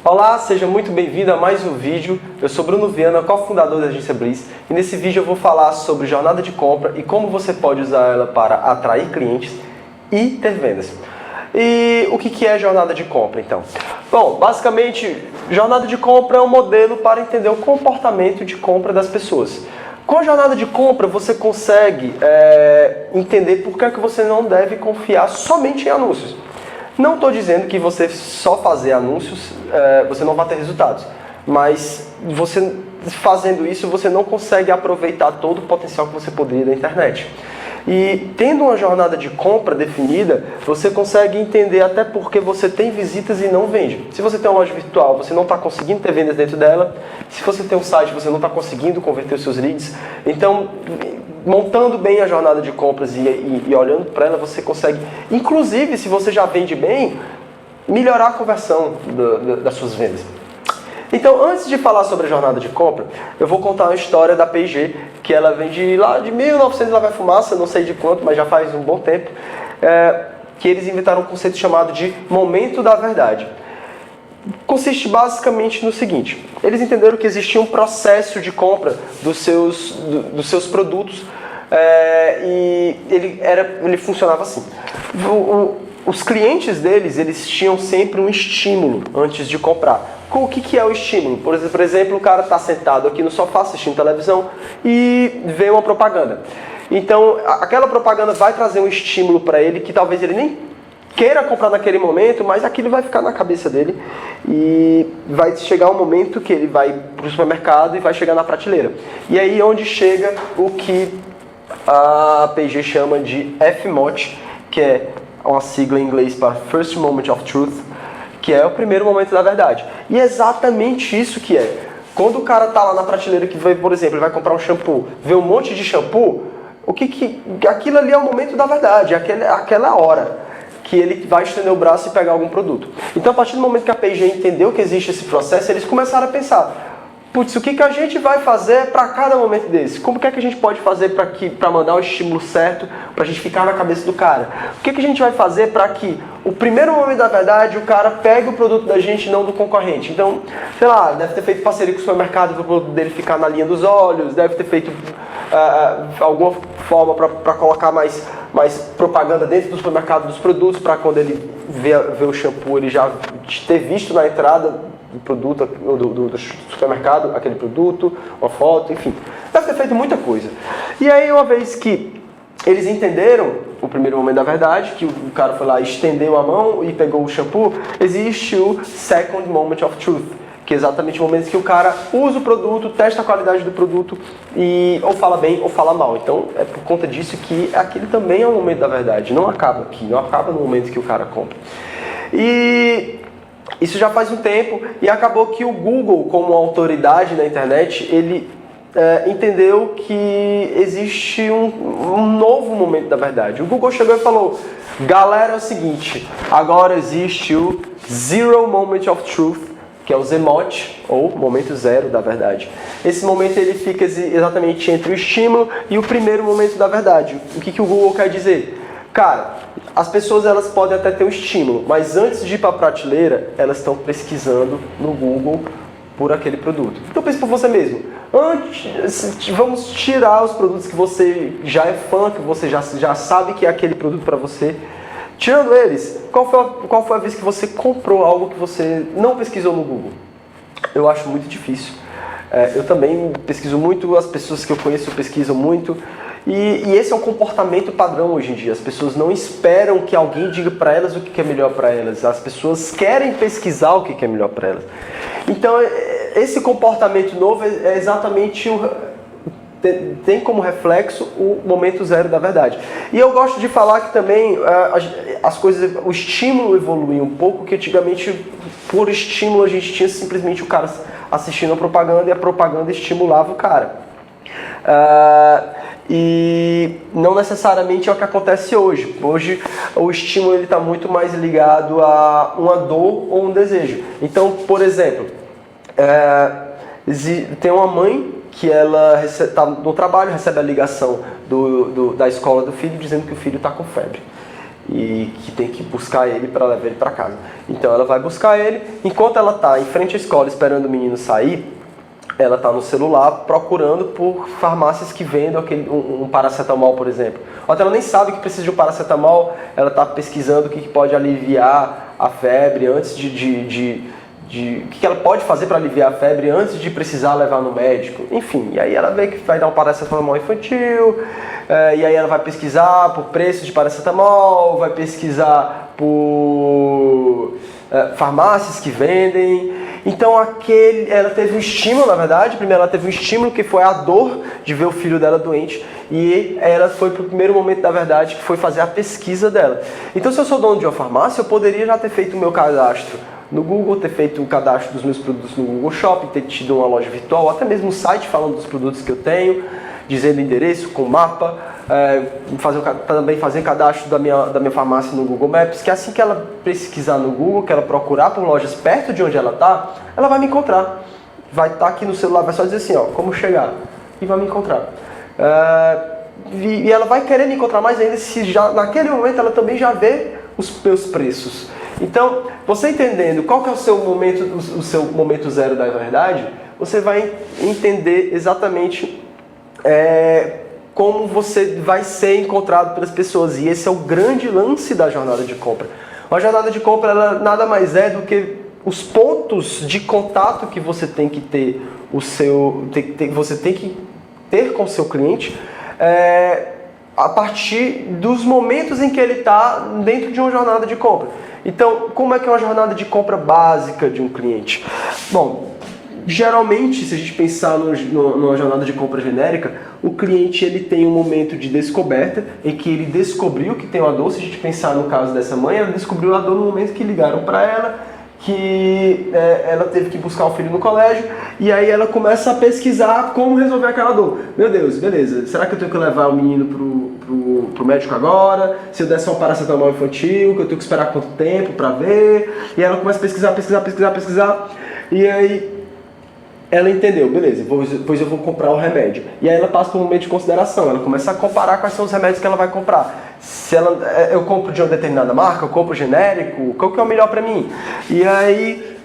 Olá, seja muito bem-vindo a mais um vídeo. Eu sou Bruno Viana, cofundador da agência Bliss, e nesse vídeo eu vou falar sobre jornada de compra e como você pode usar ela para atrair clientes e ter vendas. E o que é jornada de compra, então? Bom, basicamente, jornada de compra é um modelo para entender o comportamento de compra das pessoas. Com a jornada de compra, você consegue entender por que você não deve confiar somente em anúncios. Não estou dizendo que você só fazer anúncios, você não vai ter resultados. Mas você fazendo isso, você não consegue aproveitar todo o potencial que você poderia da internet. E tendo uma jornada de compra definida, você consegue entender até porque você tem visitas e não vende. Se você tem uma loja virtual, você não está conseguindo ter vendas dentro dela. Se você tem um site, você não está conseguindo converter os seus leads. Então, montando bem a jornada de compras e olhando para ela, você consegue, inclusive, se você já vende bem, melhorar a conversão das suas vendas. Então, antes de falar sobre a jornada de compra, eu vou contar uma história da P&G, que ela vem de lá de 1900, lá vai fumaça, não sei de quanto, mas já faz um bom tempo, que eles inventaram um conceito chamado de momento da verdade. Consiste basicamente no seguinte: eles entenderam que existia um processo de compra dos seus produtos e ele funcionava assim. Os clientes deles, eles tinham sempre um estímulo antes de comprar. O que é o estímulo? Por exemplo, o cara está sentado aqui no sofá assistindo televisão e vê uma propaganda. Então, aquela propaganda vai trazer um estímulo para ele que talvez ele nem queira comprar naquele momento, mas aquilo vai ficar na cabeça dele e vai chegar um momento que ele vai para o supermercado e vai chegar na prateleira. E aí onde chega o que a P&G chama de FMOT, que é uma sigla em inglês para First Moment of Truth, que é o primeiro momento da verdade. E é exatamente isso que é. Quando o cara tá lá na prateleira, que vai, por exemplo, ele vai comprar um shampoo, vê um monte de shampoo, aquilo ali é o momento da verdade, aquela hora que ele vai estender o braço e pegar algum produto. Então, a partir do momento que a P&G entendeu que existe esse processo, eles começaram a pensar: putz, o que a gente vai fazer para cada momento desse? Como que a gente pode fazer para mandar o estímulo certo, para a gente ficar na cabeça do cara? O que a gente vai fazer para que o primeiro momento da verdade o cara pegue o produto da gente e não do concorrente? Então, sei lá, deve ter feito parceria com o supermercado para o produto dele ficar na linha dos olhos, deve ter feito alguma forma para colocar mais propaganda dentro do supermercado dos produtos, para quando ele vê o shampoo, ele já ter visto na entrada do produto, do supermercado, aquele produto, uma foto, enfim. Deve ter feito muita coisa. E aí, uma vez que eles entenderam o primeiro momento da verdade, que o cara foi lá, estendeu a mão e pegou o shampoo, existe o Second Moment of Truth, que é exatamente o momento que o cara usa o produto, testa a qualidade do produto e ou fala bem ou fala mal. Então, é por conta disso que aquele também é o momento da verdade. Não acaba aqui, não acaba no momento que o cara compra. E isso já faz um tempo, e acabou que o Google, como autoridade na internet, ele entendeu que existe um novo momento da verdade. O Google chegou e falou: galera, é o seguinte, agora existe o Zero Moment of Truth, que é o ZMOT, ou momento zero da verdade. Esse momento ele fica exatamente entre o estímulo e o primeiro momento da verdade. O que o Google quer dizer? Cara, as pessoas elas podem até ter um estímulo, mas antes de ir para a prateleira, elas estão pesquisando no Google por aquele produto. Então pense por você mesmo. Vamos tirar os produtos que você já é fã, que você já sabe que é aquele produto para você. Tirando eles, qual foi a vez que você comprou algo que você não pesquisou no Google? Eu acho muito difícil. Eu também pesquiso muito, as pessoas que eu conheço pesquisam muito. E esse é um comportamento padrão hoje em dia. As pessoas não esperam que alguém diga para elas o que é melhor para elas. As pessoas querem pesquisar o que é melhor para elas. Então, esse comportamento novo é exatamente tem como reflexo o momento zero da verdade. E eu gosto de falar que também o estímulo evoluiu um pouco, que antigamente, por estímulo, a gente tinha simplesmente o cara assistindo a propaganda e a propaganda estimulava o cara. E não necessariamente é o que acontece hoje. Hoje o estímulo está muito mais ligado a uma dor ou um desejo. Então, por exemplo, tem uma mãe que ela está no trabalho, recebe a ligação da escola do filho dizendo que o filho está com febre. e que tem que buscar ele para levar ele para casa. Então ela vai buscar ele, enquanto ela está em frente à escola esperando o menino sair, ela está no celular procurando por farmácias que vendam um paracetamol, por exemplo. Ou até ela nem sabe que precisa de um paracetamol, ela está pesquisando o que pode aliviar a febre antes o que ela pode fazer para aliviar a febre antes de precisar levar no médico. Enfim, e aí ela vê que vai dar um paracetamol infantil, e aí ela vai pesquisar por preço de paracetamol, vai pesquisar por farmácias que vendem. Então ela teve um estímulo, na verdade. Primeiro ela teve um estímulo que foi a dor de ver o filho dela doente, e ela foi para o primeiro momento da verdade, que foi fazer a pesquisa dela. Então, se eu sou dono de uma farmácia, eu poderia já ter feito o meu cadastro no Google, ter feito o cadastro dos meus produtos no Google Shopping, ter tido uma loja virtual, até mesmo um site falando dos produtos que eu tenho, dizendo o endereço, com mapa, também fazer cadastro da minha farmácia no Google Maps, que assim que ela pesquisar no Google, que ela procurar por lojas perto de onde ela está, ela vai me encontrar. Vai estar aqui no celular, vai só dizer assim, ó, como chegar, e vai me encontrar. E ela vai querer me encontrar mais ainda se já, naquele momento ela também já vê os meus preços. Então, você entendendo qual que é o seu momento zero da verdade, você vai entender exatamente como você vai ser encontrado pelas pessoas. E esse é o grande lance da jornada de compra. Uma jornada de compra, ela nada mais é do que os pontos de contato que você tem que ter, você tem que ter com o seu cliente, a partir dos momentos em que ele está dentro de uma jornada de compra. Então, como é que é uma jornada de compra básica de um cliente? Bom, geralmente, se a gente pensar numa jornada de compra genérica, o cliente ele tem um momento de descoberta em que ele descobriu que tem uma dor. Se a gente pensar no caso dessa mãe, ela descobriu a dor no momento que ligaram para ela, que ela teve que buscar o filho no colégio, e aí ela começa a pesquisar como resolver aquela dor. Meu Deus, beleza, será que eu tenho que levar o menino pro médico agora? Se eu der só um paracetamol infantil, que eu tenho que esperar quanto tempo para ver? E ela começa a pesquisar, e aí ela entendeu, beleza, pois eu vou comprar o remédio. E aí ela passa por um momento de consideração, ela começa a comparar quais são os remédios que ela vai comprar. Se eu compro de uma determinada marca, eu compro genérico, qual que é o melhor para mim? E aí,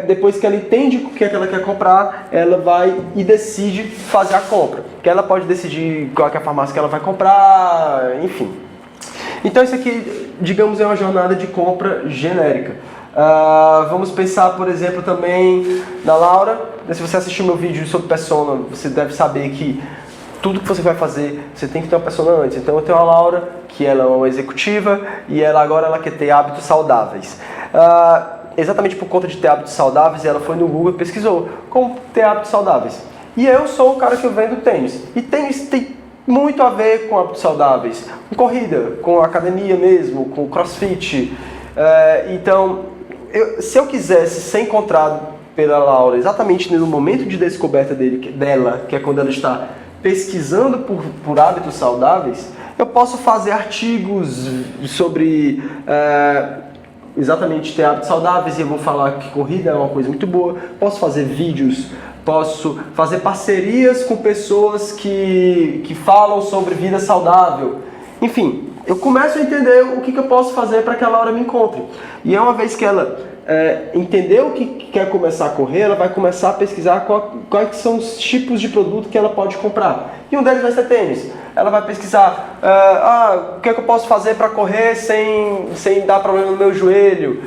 depois que ela entende o que é que ela quer comprar, ela vai e decide fazer a compra. Porque ela pode decidir qual é a farmácia que ela vai comprar, enfim. Então isso aqui, digamos, é uma jornada de compra genérica. Vamos pensar, por exemplo, também na Laura. Se você assistiu meu vídeo sobre persona, você deve saber que tudo que você vai fazer, você tem que ter uma persona antes. Então eu tenho a Laura, que ela é uma executiva, e agora ela quer ter hábitos saudáveis. Exatamente por conta de ter hábitos saudáveis, ela foi no Google e pesquisou como ter hábitos saudáveis. E eu sou o cara que eu vendo tênis. E tênis tem muito a ver com hábitos saudáveis. Com corrida, com academia mesmo, com crossfit. Então, se eu quisesse ser encontrado pela Laura exatamente no momento de descoberta dela, que é quando ela está pesquisando por hábitos saudáveis, eu posso fazer artigos sobre exatamente ter hábitos saudáveis, e eu vou falar que corrida é uma coisa muito boa. Posso fazer vídeos, posso fazer parcerias com pessoas que falam sobre vida saudável. Enfim, eu começo a entender o que eu posso fazer para que a Laura me encontre. E uma vez que ela entendeu que quer começar a correr, ela vai começar a pesquisar quais são os tipos de produto que ela pode comprar. E um deles vai ser tênis. Ela vai pesquisar o que eu posso fazer para correr sem dar problema no meu joelho,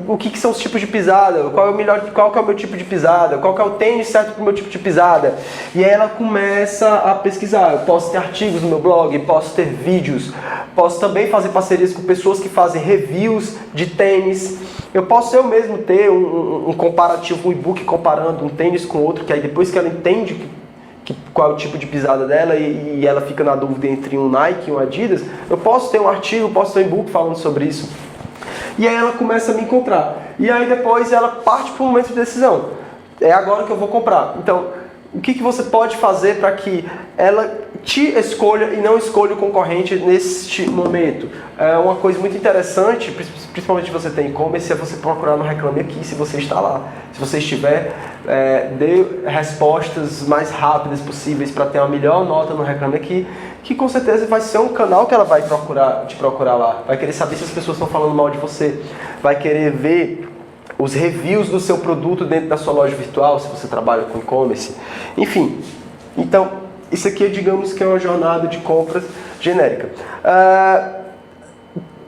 o que são os tipos de pisada, qual que é o meu tipo de pisada, qual que é o tênis certo para o meu tipo de pisada. E aí ela começa a pesquisar. Eu posso ter artigos no meu blog, posso ter vídeos, posso também fazer parcerias com pessoas que fazem reviews de tênis. Eu posso eu mesmo ter um comparativo, um e-book comparando um tênis com outro, que aí depois que ela entende qual é o tipo de pisada dela e ela fica na dúvida entre um Nike e um Adidas, eu posso ter um artigo, posso ter um e-book falando sobre isso. E aí ela começa a me encontrar. E aí depois ela parte para o momento de decisão. É agora que eu vou comprar. Então, o que você pode fazer para que ela te escolha e não escolha o concorrente neste momento? É uma coisa muito interessante, principalmente se você tem e-commerce, é você procurar no Reclame Aqui se você está lá. Se você estiver, dê respostas mais rápidas possíveis para ter uma melhor nota no Reclame Aqui, que com certeza vai ser um canal que ela vai te procurar lá. Vai querer saber se as pessoas estão falando mal de você, vai querer ver os reviews do seu produto dentro da sua loja virtual, se você trabalha com e-commerce. Enfim, então, isso aqui, digamos que é uma jornada de compras genérica.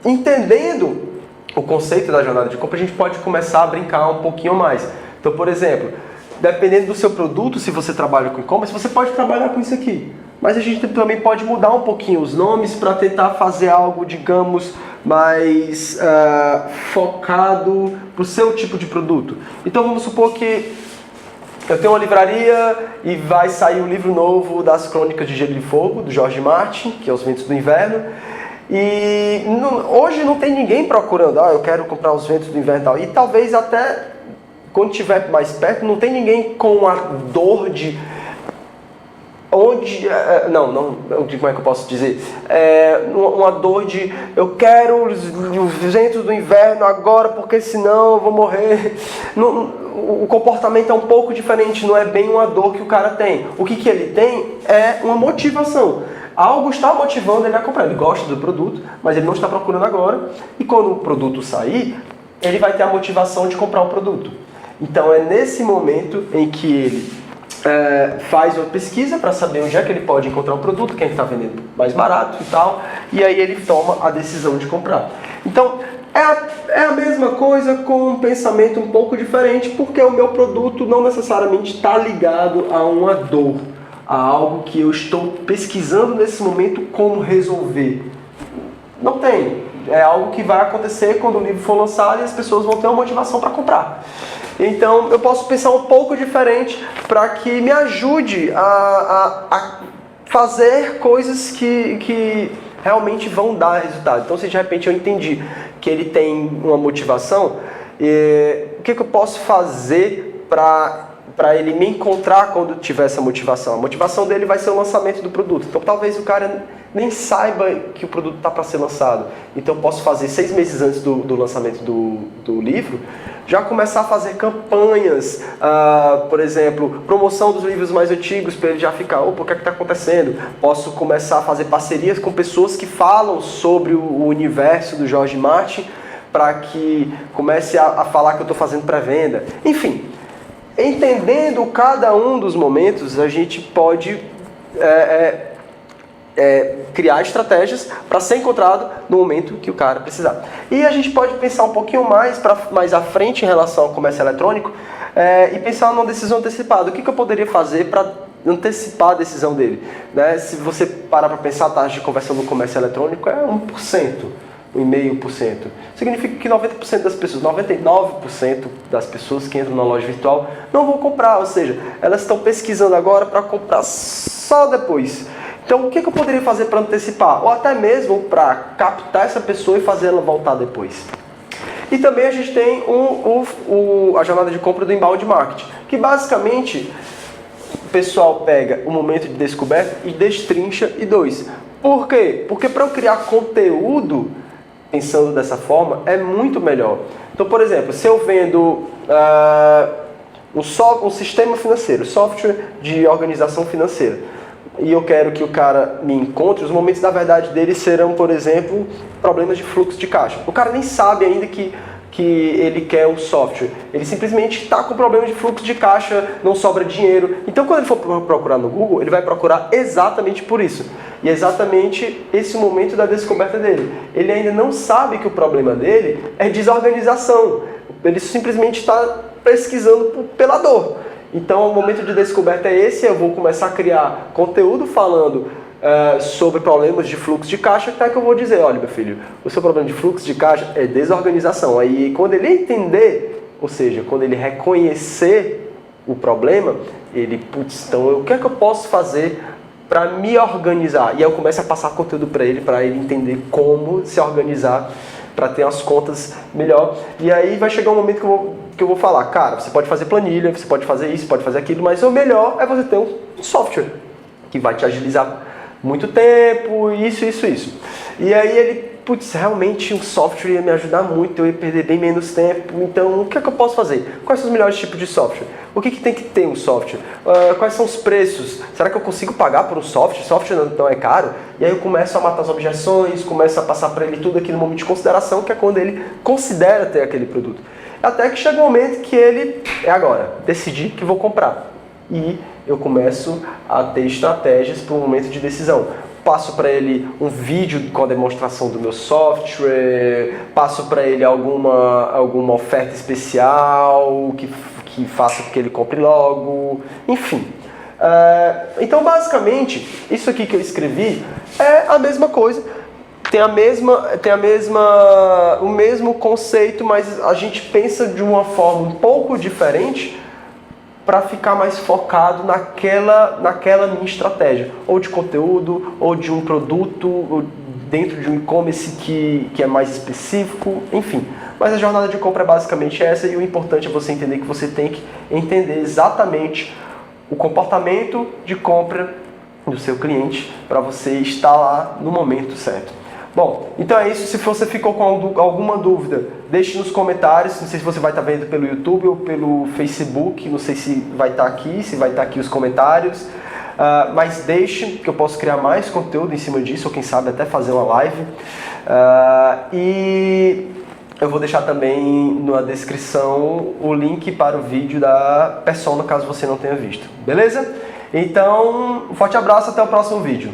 Entendendo o conceito da jornada de compra, a gente pode começar a brincar um pouquinho mais. Então, por exemplo, dependendo do seu produto, se você trabalha com e-commerce, você pode trabalhar com isso aqui. Mas a gente também pode mudar um pouquinho os nomes para tentar fazer algo, digamos, mais focado para o seu tipo de produto. Então vamos supor que eu tenho uma livraria e vai sair um livro novo das Crônicas de Gelo e Fogo, do Jorge Martin, que é Os Ventos do Inverno. E hoje não tem ninguém procurando, eu quero comprar Os Ventos do Inverno e tal. E talvez até quando estiver mais perto, não tem ninguém com a dor de... como é que eu posso dizer? Uma dor de eu quero os ventos do inverno agora porque senão eu vou morrer. O comportamento é um pouco diferente, não é bem uma dor que o cara tem. O que ele tem é uma motivação. Algo está motivando ele a comprar. Ele gosta do produto, mas ele não está procurando agora. E quando o produto sair, ele vai ter a motivação de comprar o produto. Então é nesse momento em que ele faz uma pesquisa para saber onde é que ele pode encontrar um produto, quem está vendendo mais barato e tal, e aí ele toma a decisão de comprar. Então, é a mesma coisa com um pensamento um pouco diferente, porque o meu produto não necessariamente está ligado a uma dor, a algo que eu estou pesquisando nesse momento como resolver. Não tem. É algo que vai acontecer quando o livro for lançado e as pessoas vão ter uma motivação para comprar. Então, eu posso pensar um pouco diferente para que me ajude a fazer coisas que realmente vão dar resultado. Então, se de repente eu entendi que ele tem uma motivação, o que eu posso fazer para ele me encontrar quando tiver essa motivação? A motivação dele vai ser o lançamento do produto. Então, talvez o cara nem saiba que o produto está para ser lançado. Então, eu posso fazer 6 meses antes do lançamento do livro, já começar a fazer campanhas, por exemplo, promoção dos livros mais antigos, para ele já ficar, o que é que está acontecendo? Posso começar a fazer parcerias com pessoas que falam sobre o universo do Jorge Martin, para que comece a falar que eu estou fazendo pré-venda. Enfim, entendendo cada um dos momentos, a gente pode criar estratégias para ser encontrado no momento que o cara precisar. E a gente pode pensar um pouquinho mais à frente em relação ao comércio eletrônico e pensar numa decisão antecipada. O que eu poderia fazer para antecipar a decisão dele? Né? Se você parar para pensar, a taxa de conversão do comércio eletrônico é 1%. 1,5%. Significa que 90% das pessoas, 99% das pessoas que entram na loja virtual não vão comprar, ou seja, elas estão pesquisando agora para comprar só depois. Então, o que eu poderia fazer para antecipar? Ou até mesmo para captar essa pessoa e fazer ela voltar depois. E também a gente tem a jornada de compra do inbound marketing, que basicamente o pessoal pega o momento de descoberta e destrincha em 2. Por quê? Porque para eu criar conteúdo pensando dessa forma é muito melhor. Então, por exemplo, se eu vendo um sistema financeiro, software de organização financeira, e eu quero que o cara me encontre, os momentos da verdade dele serão, por exemplo, problemas de fluxo de caixa. O cara nem sabe ainda que ele quer um software. Ele simplesmente está com problema de fluxo de caixa, não sobra dinheiro. Então, quando ele for procurar no Google, ele vai procurar exatamente por isso. E é exatamente esse o momento da descoberta dele. Ele ainda não sabe que o problema dele é desorganização. Ele simplesmente está pesquisando pela dor. Então, o momento de descoberta é esse. Eu vou começar a criar conteúdo falando sobre problemas de fluxo de caixa, até que eu vou dizer, olha, meu filho, o seu problema de fluxo de caixa é desorganização. Aí, quando ele entender, ou seja, quando ele reconhecer o problema, ele, então, o que é que eu posso fazer para me organizar? E aí eu começo a passar conteúdo para ele entender como se organizar para ter as contas melhor. E aí vai chegar um momento que eu vou falar, cara, você pode fazer planilha, você pode fazer isso, pode fazer aquilo, mas o melhor é você ter um software que vai te agilizar muito tempo, isso. E aí ele, putz, realmente um software ia me ajudar muito, eu ia perder bem menos tempo, então o que é que eu posso fazer? Quais são os melhores tipos de software? O que tem que ter um software? Quais são os preços? Será que eu consigo pagar por um software? Software não é caro? E aí eu começo a matar as objeções, começo a passar para ele tudo aqui no momento de consideração, que é quando ele considera ter aquele produto. Até que chega um momento que ele, é agora, decidi que vou comprar. E eu começo a ter estratégias para o momento de decisão. Passo para ele um vídeo com a demonstração do meu software, passo para ele alguma oferta especial que faça com que ele compre logo, enfim. Então, basicamente, isso aqui que eu escrevi é a mesma coisa, tem o mesmo conceito, mas a gente pensa de uma forma um pouco diferente para ficar mais focado naquela minha estratégia, ou de conteúdo, ou de um produto, ou dentro de um e-commerce que é mais específico, enfim. Mas a jornada de compra é basicamente essa, e o importante é você entender que você tem que entender exatamente o comportamento de compra do seu cliente para você estar lá no momento certo. Bom, então é isso. Se você ficou com alguma dúvida, deixe nos comentários. Não sei se você vai estar vendo pelo YouTube ou pelo Facebook. Não sei se vai estar aqui os comentários. Mas deixe, que eu posso criar mais conteúdo em cima disso, ou quem sabe até fazer uma live. E eu vou deixar também na descrição o link para o vídeo da persona, caso você não tenha visto. Beleza? Então, um forte abraço, até o próximo vídeo.